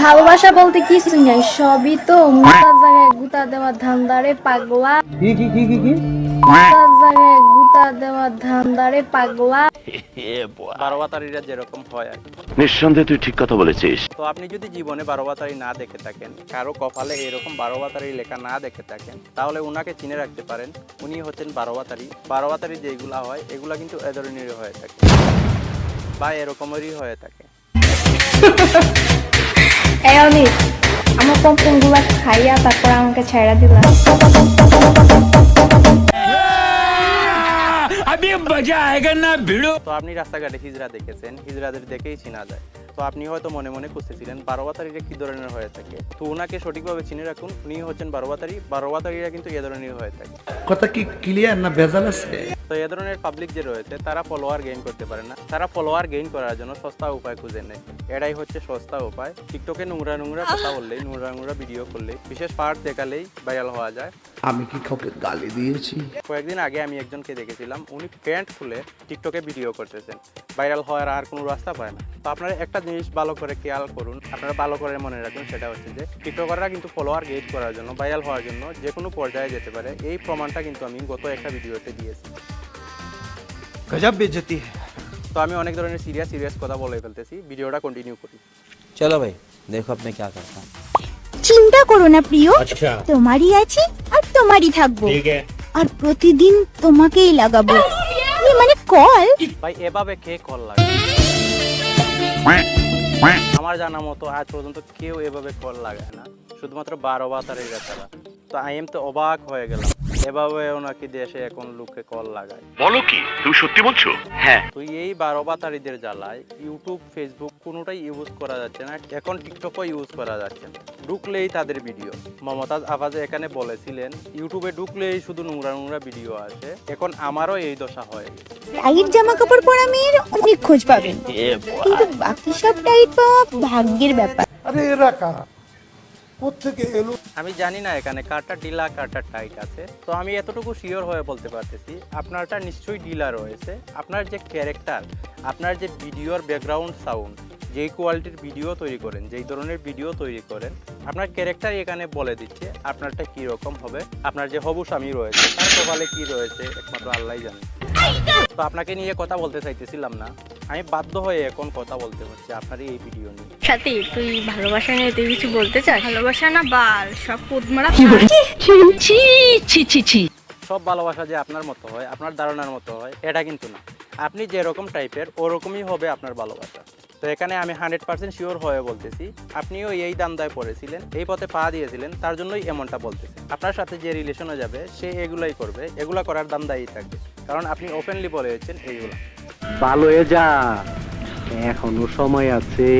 ভালোবাসা বলতে কিছুই নাই, সবই তো মুতার জায়গায় গুতা দেওয়ার ধান্দারে পাগলা। কি মুতার জায়গায় গুতা দেওয়ার ধান্দারে পাগলা। বারোয়াতারিরা যেরকম হয় আর কি। নিঃসন্দেহে তুই ঠিক কথা বলেছিস। তো আপনি যদি জীবনে বারোয়াতারি না দেখে থাকেন, কারো কপালে এরকম বারোয়াতারি লেখা না দেখে থাকেন, তাহলে উনাকে চিনে রাখতে পারেন। উনি হচ্ছেন বারোয়াতারি। বারোয়াতারি যেগুলা হয় এগুলা কিন্তু এ ধরনেরই হয়ে থাকে বা এরকমেরই হয়ে থাকে। অনিক, আমার পম্পম গুলা খাইয়া তারপর আমাকে ছেড়া দিলা। তো আপনি রাস্তাঘাটে হিজড়া দেখেছেন, হিজড়াদের দেখেই চিনা যায়। তো আপনি হয়তো মনে মনে খুঁজতেছিলেন বারোয়াতারিরা কি ধরনের হয়ে থাকে। তো ওনাকে সঠিকভাবে চিনে রাখুন, উনি হচ্ছেন বারোয়াতারি। বারোয়াতারিরা কিন্তু এ ধরনের হয়ে থাকে। কথা কি ক্লিয়ার না ভেজাল আছে? তো এ ধরনের পাবলিক যে রয়েছে তারা ফলোয়ার গেইন করতে পারে না, তারা ফলোয়ার গেইন করার জন্য সস্তা উপায় খুঁজে নেয়। এটাই হচ্ছে সস্তা উপায়। টিকটকে নোংরা কথা বললেই, নোংরা ভিডিও করলেই, বিশেষ পার্ট দেখালেই ভাইরাল হওয়া যায়। আমি কি কাউকে গালি দিয়েছি? কয়েকদিন আগে আমি একজনকে দেখেছিলাম, উনি প্যান্ট খুলে টিকটকে ভিডিও করতেছেন। ভাইরাল হওয়ার আর কোনো রাস্তা পায় না। তো আপনারা একটা জিনিস ভালো করে খেয়াল করুন, আপনারা ভালো করে মনে রাখুন, সেটা হচ্ছে যে টিকটকাররা কিন্তু ফলোয়ার গেইন করার জন্য, ভাইরাল হওয়ার জন্য যে কোনো পর্যায়ে যেতে পারে। এই প্রমাণটা কিন্তু আমি গত একটা ভিডিওতে দিয়েছি। गजब बेइज्जती है। তো আমি অনেক ধরনের সিরিয়াস কথা বলে ফেলতেছি, ভিডিওটা কন্টিনিউ করি। चलो भाई देखो अब मैं क्या करता हूँ। চিন্তা করো না প্রিয়, তোমারই আছি আর তোমারই থাকবো, আর প্রতিদিন তোমাকেই লাগাবো। মানে কল ভাই এভাবে কে কল লাগে? আমার জানা মতো আজ পর্যন্ত কেউ এভাবে কল লাগায় না, শুধুমাত্র বারোয়াতারিরা ছাড়া। তো আই এম তো অবাক হয়ে গেলাম, এভাবে ওনাকে দেশে এখন লোকে কল লাগায়। বলো কি, তুমি সত্যি বলছো? হ্যাঁ। তো এই বারোয়াতারিদের জ্বালায় ইউটিউব, ফেসবুক কোনোটাই ইউজ করা যাচ্ছে না, এখন টিকটকও ইউজ করা যাচ্ছে না। ঢুকলেই তাদের ভিডিও। মমতাজ আফাজে এখানে বলেছিলেন ইউটিউবে ঢুকলেই শুধু নোংরা ভিডিও আসে। এখন আমারও এই দশা হয়ে গেছে। টাইট জামা কাপড় পরা মেয়ের অনেক খোঁজ পাবেন, কিন্তু বাকি সব টাইট পাওয়া ভাগ্যের ব্যাপার। আরে এরা কারা, কোত্থেকে এলো? আমি জানি না এখানে কারটা ডিলা কারটা টাইট আছে। তো আমি এতটুকু শিওর হয়ে বলতে পারতেছি আপনারটা নিশ্চয়ই ডিলা রয়েছে। আপনার যে ক্যারেক্টার, আপনার যে ভিডিওর ব্যাকগ্রাউন্ড সাউন্ড, যেই কোয়ালিটির ভিডিও তৈরি করেন, যেই ধরনের ভিডিও তৈরি করেন, আপনার ক্যারেক্টার এখানে বলে দিচ্ছে আপনারটা কি রকম হবে। আপনার যে হবু স্বামী রয়েছে তার কপালে কি রয়েছে একমাত্র আল্লাহই জানে। তো আপনাকে নিয়ে কথা বলতে চাইতেছিলাম না, আমি বাধ্য হয়ে এখন কথা বলতে হচ্ছে আপনার এই ভিডিও নিয়ে। সাথী, তুই ভালোবাসা নিয়ে তুই কিছু বলতে চাস? ভালোবাসা না বাল, সব পুদমারা। সব ভালোবাসা যে আপনার মতো হয়, আপনার ধারণার মতো হয়, এটা কিন্তু না। আপনি যেরকম টাইপের ওরকমই হবে আপনার ভালোবাসা। তো এখানে আমি 100% শিওর হয়ে বলতেছি, আপনিও এই দান্দায় পড়েছিলেন, এই পথে পা দিয়েছিলেন, তার জন্যই এমনটা বলতেছেন। আপনার সাথে যে রিলেশনে যাবে সে এগুলাই করবে, এগুলা করার দান্দাই থাকবে, কারণ আপনি ওপেনলি বলেছেন এইগুলা। ভালো হয়ে যা, এখনো সময় আছে।